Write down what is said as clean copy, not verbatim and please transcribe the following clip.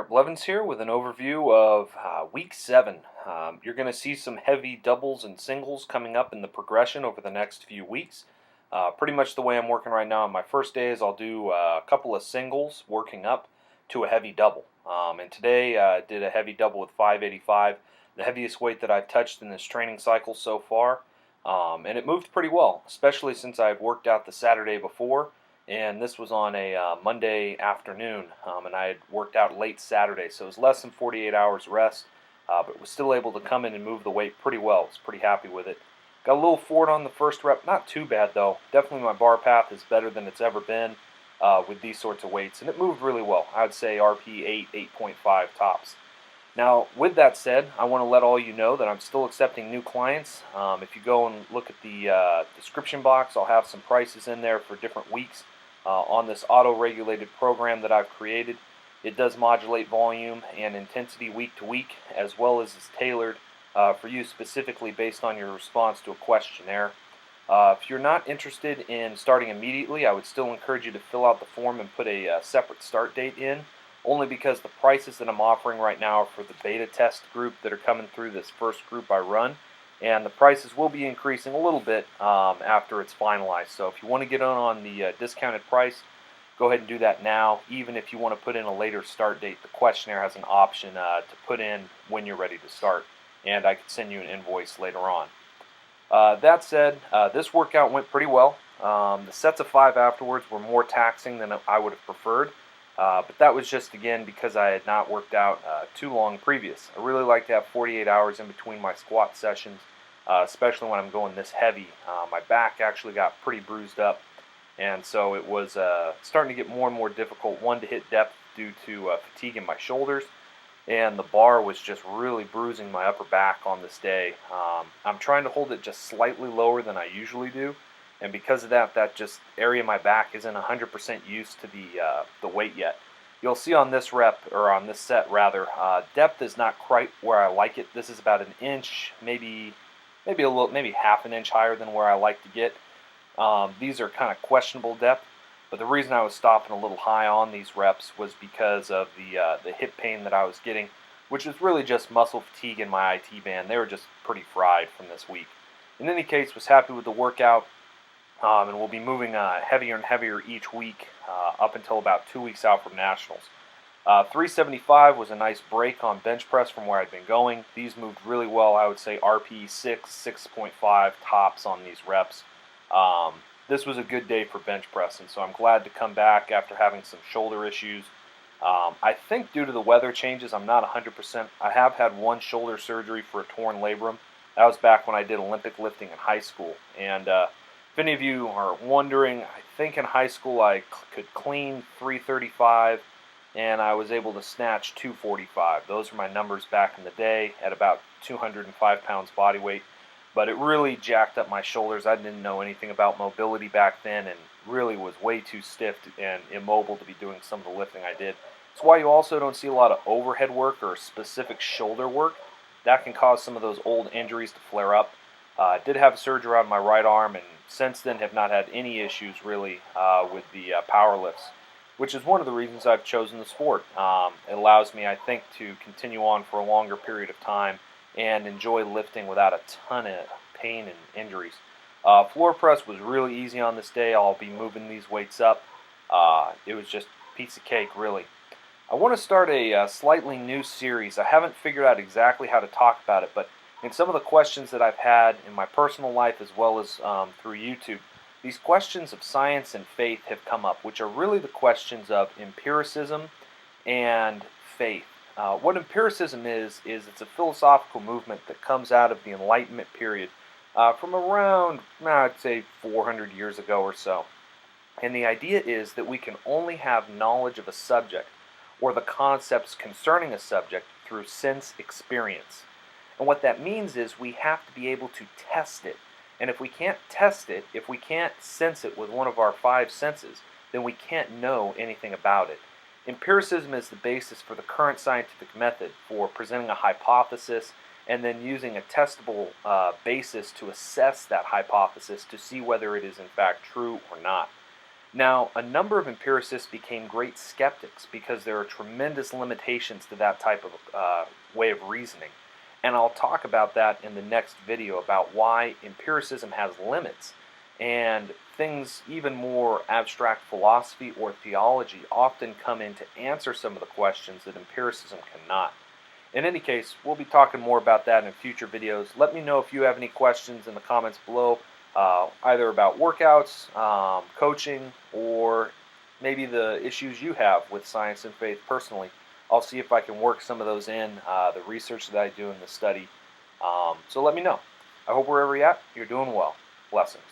Blevins here with an overview of Week 7. You're going to see some heavy doubles and singles coming up in the progression over the next few weeks. Pretty much the way I'm working right now on my first day is I'll do a couple of singles working up to a heavy double. And today I did a heavy double with 585, the heaviest weight that I've touched in this training cycle so far. And it moved pretty well, especially since I've worked out the Saturday before. And this was on a Monday afternoon, and I had worked out late Saturday, so it was less than 48 hours rest, but was still able to come in and move the weight pretty well. I was pretty happy with it. Got a little forward on the first rep, not too bad though. Definitely my bar path is better than it's ever been with these sorts of weights, and it moved really well. I would say RP 8, 8.5 tops. Now, with that said, I want to let all you know that I'm still accepting new clients. If you go and look at the description box, I'll have some prices in there for different weeks. On this auto-regulated program that I've created. It does modulate volume and intensity week to week, as well as is tailored for you specifically based on your response to a questionnaire. If you're not interested in starting immediately, I would still encourage you to fill out the form and put a separate start date in, only because the prices that I'm offering right now are for the beta test group that are coming through this first group I run. And the prices will be increasing a little bit after it's finalized. So if you want to get on the discounted price, go ahead and do that now. Even if you want to put in a later start date, the questionnaire has an option to put in when you're ready to start. And I could send you an invoice later on. That said, this workout went pretty well. The sets of 5 afterwards were more taxing than I would have preferred. But that was just, again, because I had not worked out too long previous. I really like to have 48 hours in between my squat sessions, especially when I'm going this heavy. My back actually got pretty bruised up, and so it was starting to get more and more difficult, one, to hit depth due to fatigue in my shoulders, and the bar was just really bruising my upper back on this day. I'm trying to hold it just slightly lower than I usually do. And because of that, that just area of my back isn't 100% used to the weight yet. You'll see on this rep, or on this set rather, depth is not quite where I like it. This is about an inch, maybe half an inch higher than where I like to get. These are kind of questionable depth, but the reason I was stopping a little high on these reps was because of the hip pain that I was getting, which was really just muscle fatigue in my IT band. They were just pretty fried from this week. In any case, was happy with the workout. And we'll be moving heavier and heavier each week up until about 2 weeks out from Nationals. 375 was a nice break on bench press from where I'd been going. These moved really well. I would say RP 6, 6.5 tops on these reps. This was a good day for bench press, and so I'm glad to come back after having some shoulder issues. I think due to the weather changes, I'm not 100%. I have had one shoulder surgery for a torn labrum. That was back when I did Olympic lifting in high school, and if any of you are wondering, I think in high school I could clean 335 and I was able to snatch 245. Those were my numbers back in the day at about 205 pounds body weight. But it really jacked up my shoulders. I didn't know anything about mobility back then and really was way too stiff and immobile to be doing some of the lifting I did. That's why you also don't see a lot of overhead work or specific shoulder work. That can cause some of those old injuries to flare up. I did have surgery on my right arm, and since then have not had any issues really with the power lifts, which is one of the reasons I've chosen the sport. It allows me, I think, to continue on for a longer period of time and enjoy lifting without a ton of pain and injuries. Floor press was really easy on this day. I'll be moving these weights up. It was just a piece of cake, really. I want to start a slightly new series. I haven't figured out exactly how to talk about it, but in some of the questions that I've had in my personal life as well as through YouTube, these questions of science and faith have come up, which are really the questions of empiricism and faith. What empiricism is it's a philosophical movement that comes out of the Enlightenment period from around, I'd say, 400 years ago or so. And the idea is that we can only have knowledge of a subject or the concepts concerning a subject through sense experience. And what that means is we have to be able to test it. And if we can't test it, if we can't sense it with one of our 5 senses, then we can't know anything about it. Empiricism is the basis for the current scientific method for presenting a hypothesis and then using a testable basis to assess that hypothesis to see whether it is in fact true or not. Now, a number of empiricists became great skeptics because there are tremendous limitations to that type of way of reasoning. And I'll talk about that in the next video about why empiricism has limits and things even more abstract philosophy or theology often come in to answer some of the questions that empiricism cannot. In any case, we'll be talking more about that in future videos. Let me know if you have any questions in the comments below, either about workouts, coaching, or maybe the issues you have with science and faith personally. I'll see if I can work some of those in the research that I do in the study. So let me know. I hope wherever you're at, you're doing well. Blessings.